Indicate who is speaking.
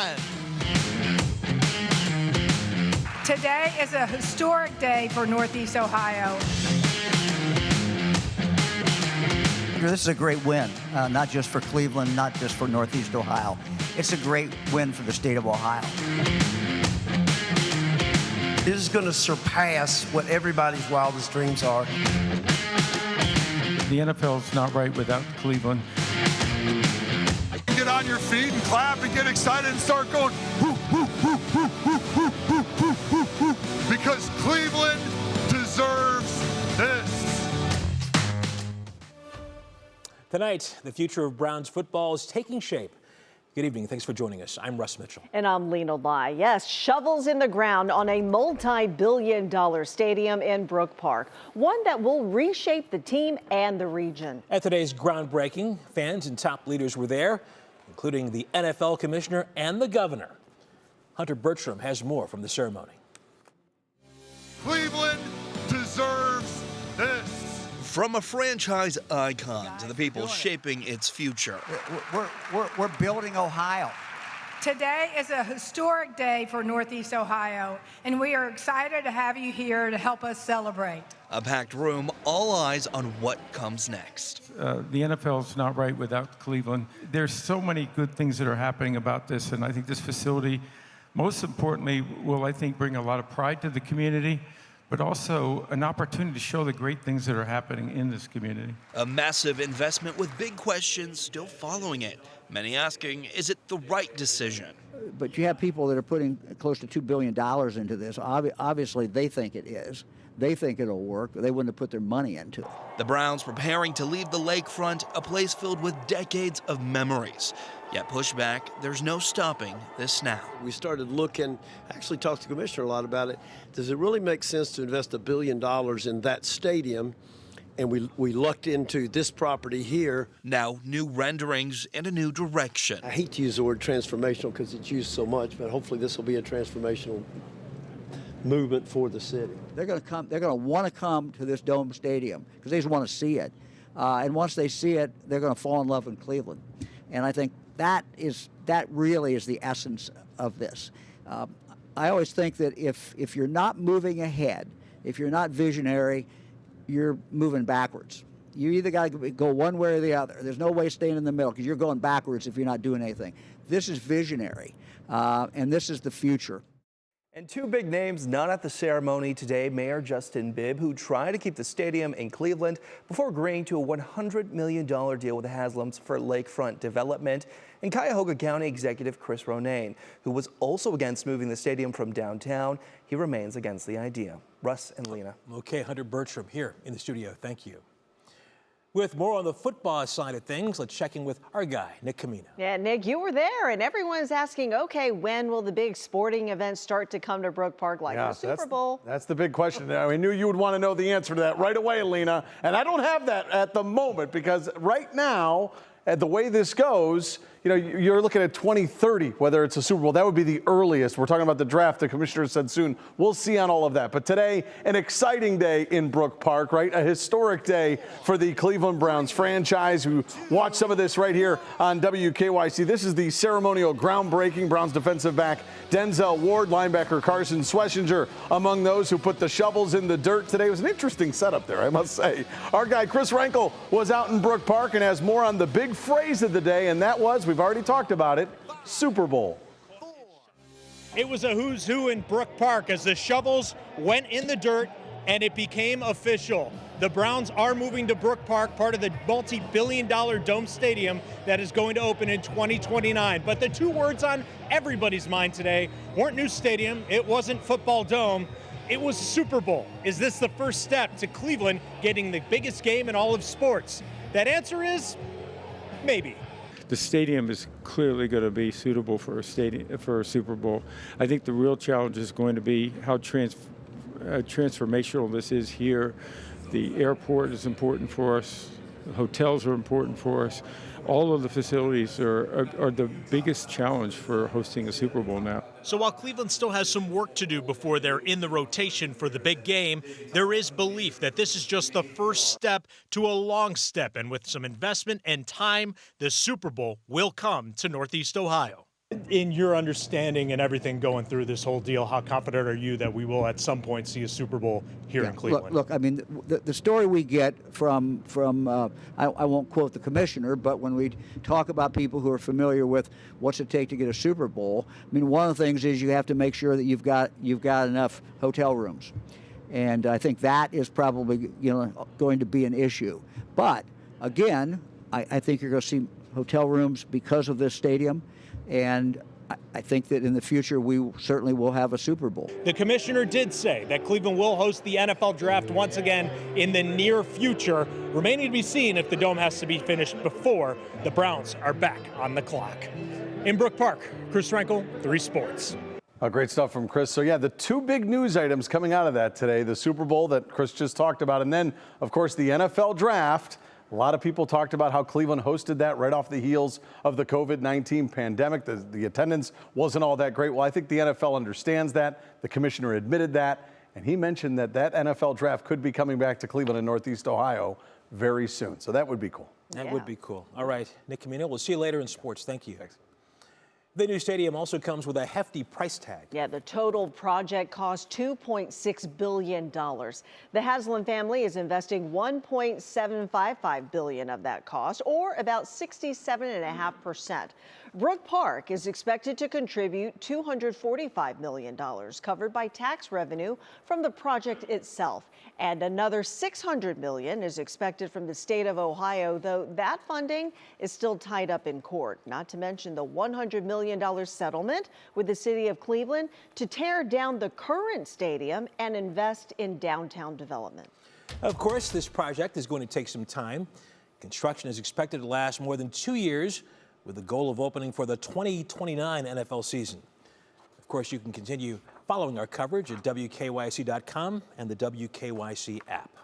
Speaker 1: DeWine.
Speaker 2: Today is a historic day for Northeast Ohio.
Speaker 3: This is a great win, not just for Cleveland, not just for Northeast Ohio. It's a great win for the state of Ohio.
Speaker 4: This is going to surpass what everybody's wildest dreams are.
Speaker 5: The NFL's not right without Cleveland.
Speaker 1: Get on your feet and clap and get excited and start going, whoo, whoo, whoo, whoo, whoo, whoo, whoo, whoo, whoo, whoo, because Cleveland deserves this.
Speaker 6: Tonight, the future of Browns football is taking shape. Good evening. Thanks for joining us. I'm Russ Mitchell.
Speaker 7: And I'm Lena Lai. Yes, shovels in the ground on a multi-billion-dollar stadium in Brook Park, one that will reshape the team and the region.
Speaker 6: At today's groundbreaking, fans and top leaders were there, including the NFL commissioner and the governor. Hunter Bertram has more from the ceremony.
Speaker 1: Cleveland deserves this.
Speaker 8: From a franchise icon to the people shaping its future.
Speaker 3: We're building Ohio.
Speaker 2: Today is a historic day for Northeast Ohio, and we are excited to have you here to help us celebrate.
Speaker 8: A packed room, all eyes on what comes next.
Speaker 5: The NFL's not right without Cleveland. There's so many good things that are happening about this, and I think this facility, most importantly, will, I think, bring a lot of pride to the community, but also an opportunity to show the great things that are happening in this community.
Speaker 8: A massive investment with big questions still following it. Many asking, is it the right decision?
Speaker 3: But you have people that are putting close to $2 billion into this. Obviously, they think it is. They think it'll work. They wouldn't have put their money into it.
Speaker 8: The Browns preparing to leave the lakefront, a place filled with decades of memories. Yet pushback, there's no stopping this now.
Speaker 4: We started looking, actually talked to the commissioner a lot about it. Does it really make sense to invest $1 billion in that stadium? And we lucked into this property here.
Speaker 8: Now, new renderings and a new direction.
Speaker 4: I hate to use the word transformational because it's used so much, but hopefully this will be a transformational movement for the city.
Speaker 3: They're going to come. They're going to want to come to this dome stadium because they just want to see it. And once they see it, they're going to fall in love with Cleveland. And I think that really is the essence of this. I always think that if you're not moving ahead, if you're not visionary, you're moving backwards. You either got to go one way or the other. There's no way staying in the middle because you're going backwards if you're not doing anything. This is visionary, and this is the future.
Speaker 9: And two big names not at the ceremony today. Mayor Justin Bibb, who tried to keep the stadium in Cleveland before agreeing to a $100 million deal with the Haslams for lakefront development, and Cuyahoga County Executive Chris Ronayne, who was also against moving the stadium from downtown. He remains against the idea. Russ and Lena.
Speaker 6: Okay, Hunter Bertram here in the studio. Thank you. With more on the football side of things, let's check in with our guy, Nick Camino.
Speaker 7: Yeah, Nick, you were there, and everyone's asking, okay, when will the big sporting events start to come to Brook Park like the Super Bowl?
Speaker 10: That's the big question. I knew you would want to know the answer to that right away, Lena. And I don't have that at the moment because right now, at the way this goes, you know, you're looking at 2030, whether it's a Super Bowl. That would be the earliest. We're talking about the draft. The commissioner said soon. We'll see on all of that. But today, an exciting day in Brook Park, right? A historic day for the Cleveland Browns franchise. Who watch some of this right here on WKYC. This is the ceremonial groundbreaking. Browns defensive back Denzel Ward, linebacker Carson Sweshinger, among those who put the shovels in the dirt today. It was an interesting setup there, I must say. Our guy Chris Renkel was out in Brook Park and has more on the big phrase of the day, and that was, we've already talked about it, Super Bowl.
Speaker 11: It was a who's who in Brook Park as the shovels went in the dirt and it became official. The Browns are moving to Brook Park, part of the multi-billion-dollar dome stadium that is going to open in 2029. But the two words on everybody's mind today weren't new stadium, it wasn't football dome, it was Super Bowl. Is this the first step to Cleveland getting the biggest game in all of sports? That answer is maybe.
Speaker 5: The stadium is clearly going to be suitable for a Super Bowl. I think the real challenge is going to be how transformational this is here. The airport is important for us. The hotels are important for us. All of the facilities are the biggest challenge for hosting a Super Bowl now.
Speaker 11: So while Cleveland still has some work to do before they're in the rotation for the big game, there is belief that this is just the first step to a long step. And with some investment and time, the Super Bowl will come to Northeast Ohio. In your understanding and everything going through this whole deal, how confident are you that we will at some point see a Super Bowl here in Cleveland?
Speaker 3: Look, I mean, the story we get from I won't quote the commissioner, but when we talk about people who are familiar with what's it take to get a Super Bowl, I mean, one of the things is you have to make sure that you've got enough hotel rooms, and I think that is probably going to be an issue. But again, I think you're going to see hotel rooms because of this stadium. And I think that in the future, we certainly will have a Super Bowl.
Speaker 11: The commissioner did say that Cleveland will host the NFL draft once again in the near future, remaining to be seen if the dome has to be finished before the Browns are back on the clock. In Brook Park, Chris Frankel, 3 Sports.
Speaker 10: Oh, great stuff from Chris. So, yeah, the 2 big news items coming out of that today, the Super Bowl that Chris just talked about, and then, of course, the NFL draft. A lot of people talked about how Cleveland hosted that right off the heels of the COVID-19 pandemic. The attendance wasn't all that great. Well, I think the NFL understands that. The commissioner admitted that. And he mentioned that NFL draft could be coming back to Cleveland in Northeast Ohio very soon. So that would be cool.
Speaker 6: That would be cool. All right, Nick Camino, we'll see you later in sports. Thank you. Thanks. The new stadium also comes with a hefty price tag.
Speaker 7: Yeah, the total project cost $2.6 billion. The Haslam family is investing $1.755 billion of that cost, or about 67.5%. Brook Park is expected to contribute $245 million, covered by tax revenue from the project itself. And another $600 million is expected from the state of Ohio, though that funding is still tied up in court, not to mention the $100 million settlement with the city of Cleveland to tear down the current stadium and invest in downtown development.
Speaker 6: Of course, this project is going to take some time. Construction is expected to last more than 2 years, with the goal of opening for the 2029 NFL season. Of course, you can continue following our coverage at WKYC.com and the WKYC app.